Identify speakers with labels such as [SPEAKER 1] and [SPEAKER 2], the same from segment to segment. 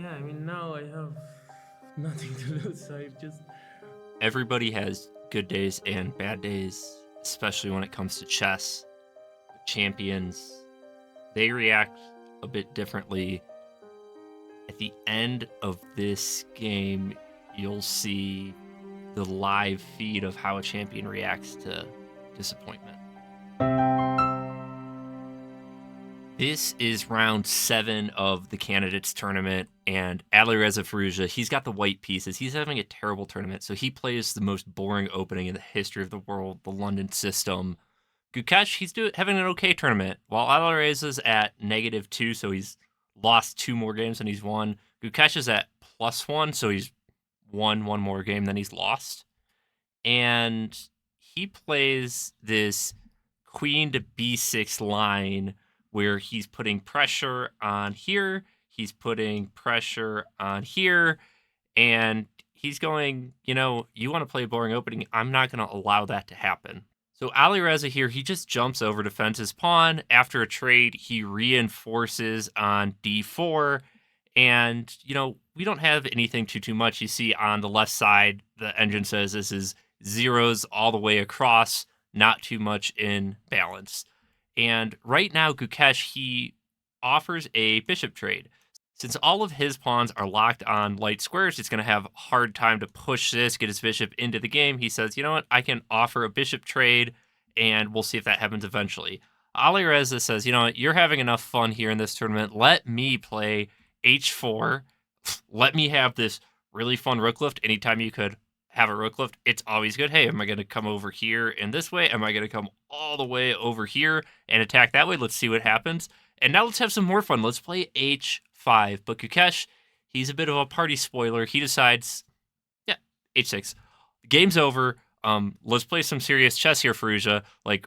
[SPEAKER 1] Yeah, I mean, now I have nothing to lose, so I just.
[SPEAKER 2] Everybody has good days and bad days, especially when it comes to chess. Champions, they react a bit differently. At the end of this game, you'll see the live feed of how a champion reacts to disappointment. This is round 7 of the candidates tournament, and Alireza Firouzja, he's got the white pieces. He's having a terrible tournament, so he plays the most boring opening in the history of the world, the London system. Gukesh, he's having an okay tournament, while Alireza's at -2, so he's lost 2 more games than he's won. Gukesh is at +1, so he's won 1 more game than he's lost. And he plays this queen to b6 line where he's putting pressure on here, he's putting pressure on here, and he's going, you want to play a boring opening, I'm not going to allow that to happen. So Alireza here, he just jumps over, defends his pawn. After a trade, he reinforces on d4, and, we don't have anything too much. You see on the left side, the engine says this is zeros all the way across, not too much in balance. And right now, Gukesh, he offers a bishop trade. Since all of his pawns are locked on light squares, it's going to have a hard time to push this, get his bishop into the game. He says, you know what, I can offer a bishop trade, and we'll see if that happens eventually. Alireza says, you know what, you're having enough fun here in this tournament. Let me play h4. Let me have this really fun rook lift. Anytime you could have a rook lift, it's always good. Hey, am I going to come over here in this way? Am I going to come all the way over here and attack that way? Let's see what happens. And now let's have some more fun. Let's play h5. But Gukesh, he's a bit of a party spoiler. He decides, yeah, h6. Game's over. Let's play some serious chess here, Firouzja. I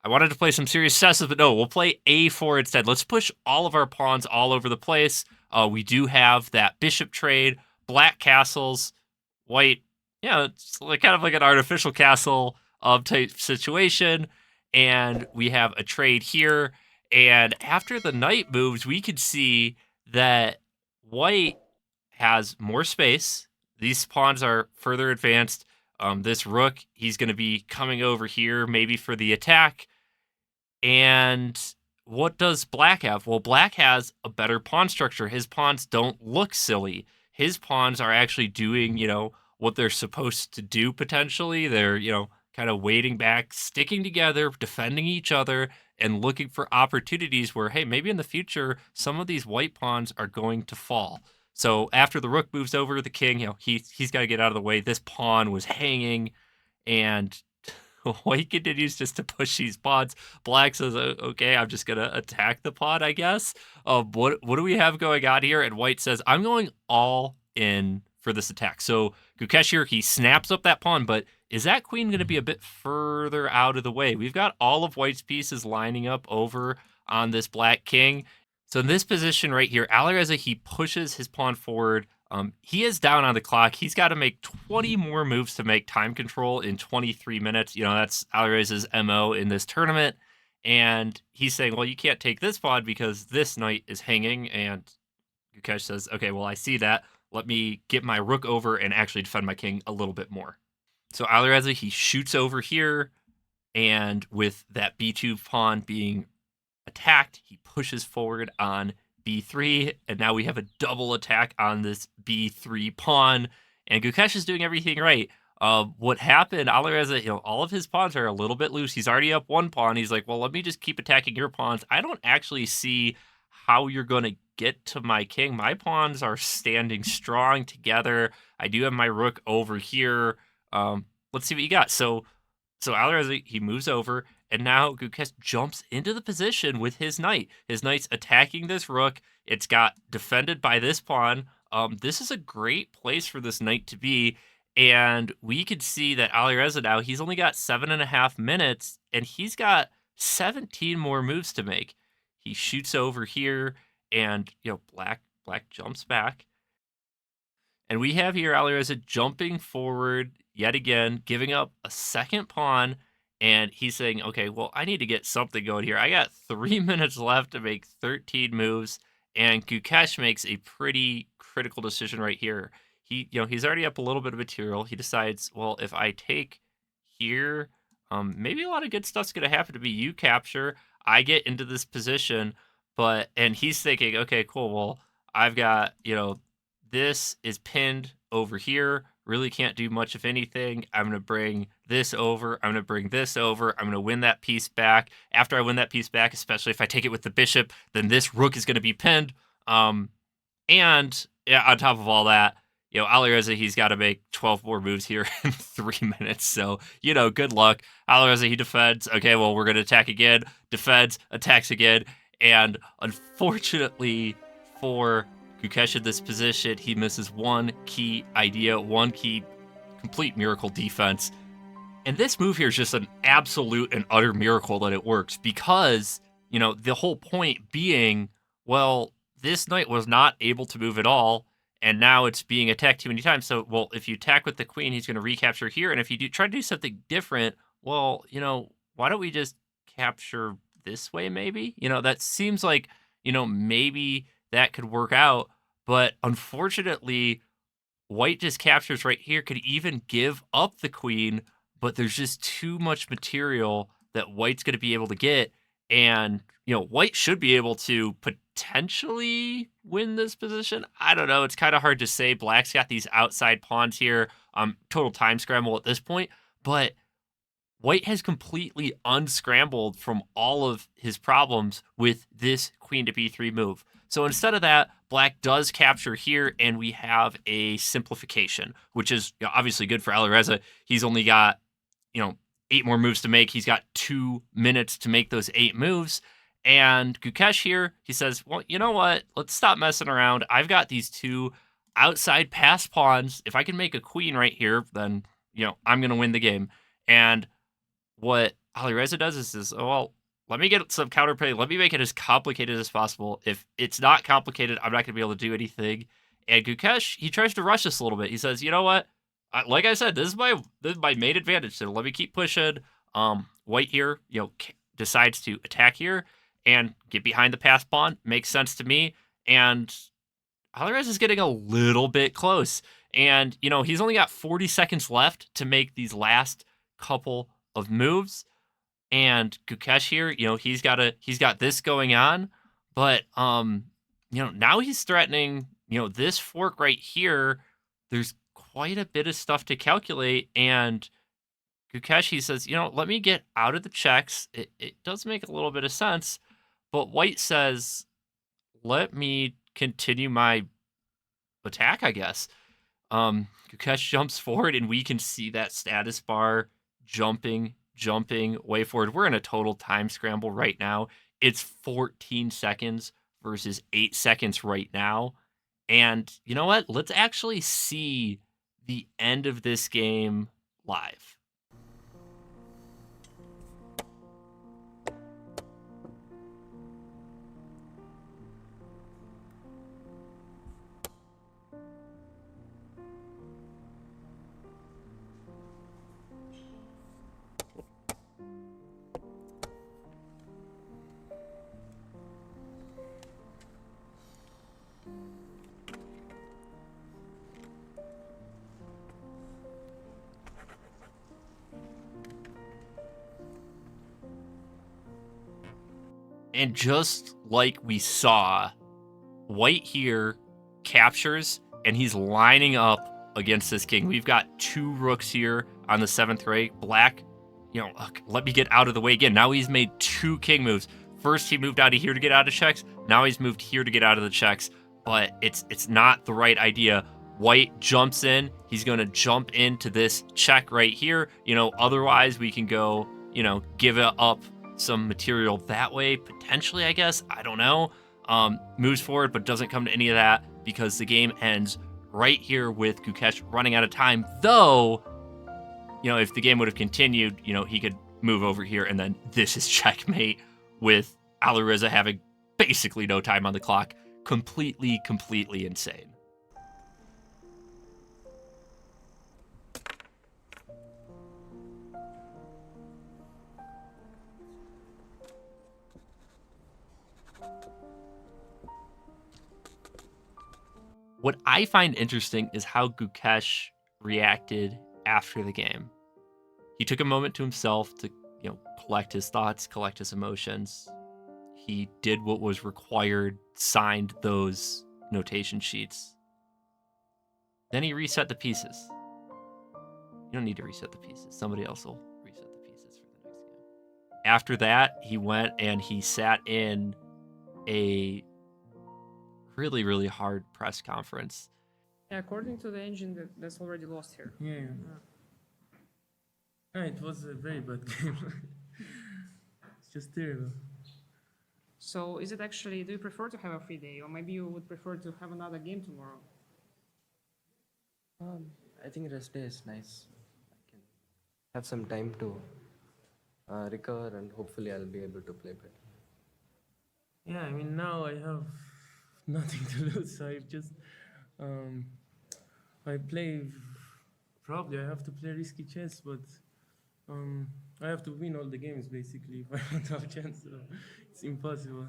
[SPEAKER 2] wanted to play some serious chess, but no, we'll play a4 instead. Let's push all of our pawns all over the place. We do have that bishop trade, black castles, white. Yeah, it's kind of like an artificial castle type situation. And we have a trade here. And after the knight moves, we could see that white has more space. These pawns are further advanced. This rook, he's going to be coming over here maybe for the attack. And what does black have? Well, black has a better pawn structure. His pawns don't look silly. His pawns are actually doing, what they're supposed to do potentially. They're, kind of waiting back, sticking together, defending each other, and looking for opportunities where, hey, maybe in the future, some of these white pawns are going to fall. So after the rook moves over the king, he's got to get out of the way. This pawn was hanging, and white continues just to push these pawns. Black says, okay, I'm just going to attack the pawn, I guess. What do we have going on here? And white says, I'm going all in for this attack. So Gukesh here, he snaps up that pawn, but is that queen going to be a bit further out of the way? We've got all of white's pieces lining up over on this black king. So in this position right here, Alireza, he pushes his pawn forward. He is down on the clock. He's got to make 20 more moves to make time control in 23 minutes. That's Alireza's MO in this tournament. And he's saying, well, you can't take this pawn because this knight is hanging. And Gukesh says, okay, well, I see that. Let me get my rook over and actually defend my king a little bit more. So Alireza, he shoots over here. And with that b2 pawn being attacked, he pushes forward on b3, and now we have a double attack on this b3 pawn, and Gukesh is doing everything right. What happened, Alireza, all of his pawns are a little bit loose. He's already up one pawn. He's like, well, let me just keep attacking your pawns. I don't actually see how you're going to get to my king. My pawns are standing strong together. I do have my rook over here. Let's see what you got. So Alireza, he moves over, and now Gukesh jumps into the position with his knight. His knight's attacking this rook. It's got defended by this pawn. This is a great place for this knight to be. And we could see that Alireza now, he's only got 7.5 minutes, and he's got 17 more moves to make. He shoots over here, and black jumps back. And we have here Alireza jumping forward yet again, giving up a second pawn. And he's saying, okay, well, I need to get something going here. I got 3 minutes left to make 13 moves, and Gukesh makes a pretty critical decision right here. He's already up a little bit of material. He decides, well, if I take here, maybe a lot of good stuff's gonna happen to me. You capture, I get into this position, and he's thinking, okay, cool. Well, I've got, this is pinned over here. Really can't do much of anything. I'm gonna bring this over. I'm gonna bring this over. I'm gonna win that piece back. After I win that piece back, especially if I take it with the bishop, then this rook is gonna be pinned. And yeah, on top of all that, Alireza, he's got to make 12 more moves here in 3 minutes. So, good luck. Alireza, he defends. Okay, well, we're going to attack again. Defends, attacks again. And unfortunately for Gukesh in this position, he misses one key idea, one key complete miracle defense. And this move here is just an absolute and utter miracle that it works because, the whole point being, well, this knight was not able to move at all, and now it's being attacked too many times. So, well, if you attack with the queen, he's going to recapture here. And if you try to do something different, well, why don't we just capture this way maybe? That seems like, maybe that could work out. But unfortunately, white just captures right here, could even give up the queen, but there's just too much material that white's going to be able to get. And, white should be able to potentially win this position. I don't know. It's kind of hard to say. Black's got these outside pawns here. Total time scramble at this point. But white has completely unscrambled from all of his problems with this queen to b3 move. So instead of that, black does capture here, and we have a simplification, which is obviously good for Alireza. He's only got, 8 more moves to make. He's got 2 minutes to make those 8 moves. And Gukesh here, he says, well, you know what? Let's stop messing around. I've got these 2 outside pass pawns. If I can make a queen right here, then, I'm going to win the game. And what Alireza does is says, oh, well, let me get some counterplay. Let me make it as complicated as possible. If it's not complicated, I'm not going to be able to do anything. And Gukesh, he tries to rush this a little bit. He says, you know what? Like I said, this is my main advantage. So let me keep pushing. White here, decides to attack here and get behind the pass pawn. Makes sense to me. And Alireza is getting a little bit close. And, he's only got 40 seconds left to make these last couple of moves. And Gukesh here, he's got this going on. But, now he's threatening, this fork right here. There's quite a bit of stuff to calculate. And Gukesh, he says, let me get out of the checks. It does make a little bit of sense. But white says, let me continue my attack, I guess. Gukesh jumps forward, and we can see that status bar jumping way forward. We're in a total time scramble right now. It's 14 seconds versus 8 seconds right now. And you know what? Let's actually see the end of this game live. And just like we saw, white here captures, and he's lining up against this king. We've got 2 rooks here on the 7th rank. Black, let me get out of the way again. Now he's made 2 king moves. First, he moved out of here to get out of checks. Now he's moved here to get out of the checks. But it's not the right idea. White jumps in. He's going to jump into this check right here. Otherwise we can go, give it up some material that way, potentially, I guess. I don't know. Moves forward, but doesn't come to any of that because the game ends right here with Gukesh running out of time. Though, if the game would have continued, he could move over here, and then this is checkmate with Alireza having basically no time on the clock. Completely insane. What I find interesting is how Gukesh reacted after the game. He took a moment to himself to, collect his thoughts, collect his emotions. He did what was required, signed those notation sheets. Then he reset the pieces. You don't need to reset the pieces. Somebody else will reset the pieces for the next game. After that, he went and he sat in a really, really hard press conference.
[SPEAKER 3] Yeah, according to the engine, that's already lost here.
[SPEAKER 1] Yeah. It was a very bad game. It's just terrible.
[SPEAKER 3] So is it actually, do you prefer to have a free day, or maybe you would prefer to have another game tomorrow?
[SPEAKER 4] I think rest day is nice. I can have some time to recover, and hopefully I'll be able to play better.
[SPEAKER 1] Yeah, I mean, now I have nothing to lose, so I've just, I have to play risky chess, but I have to win all the games, basically, if I want to have a chance, so it's impossible.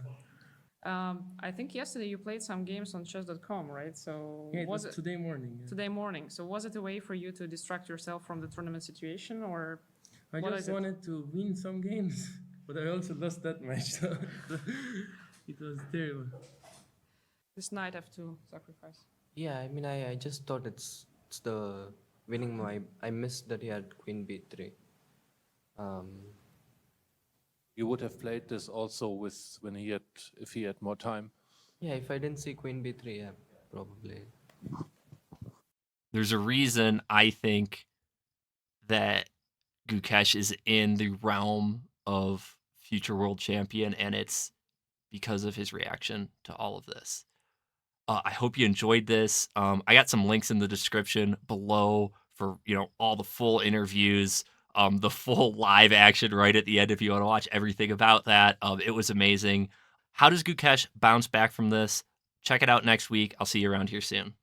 [SPEAKER 3] I think yesterday you played some games on chess.com, right? So
[SPEAKER 1] Yeah, it was today morning. Yeah.
[SPEAKER 3] today morning. So was it a way for you to distract yourself from the tournament situation, or
[SPEAKER 1] I
[SPEAKER 3] what
[SPEAKER 1] just
[SPEAKER 3] is it?
[SPEAKER 1] wanted to win some games, but I also lost that match, so it was terrible.
[SPEAKER 3] This knight have to sacrifice?
[SPEAKER 4] Yeah, I mean, I just thought it's the winning move. I missed that he had queen b3.
[SPEAKER 5] You would have played this also if he had more time.
[SPEAKER 4] Yeah, if I didn't see queen b3, yeah, probably.
[SPEAKER 2] There's a reason I think that Gukesh is in the realm of future world champion, and it's because of his reaction to all of this. I hope you enjoyed this. I got some links in the description below for all the full interviews, the full live action right at the end if you want to watch everything about that. It was amazing. How does Gukesh bounce back from this? Check it out next week. I'll see you around here soon.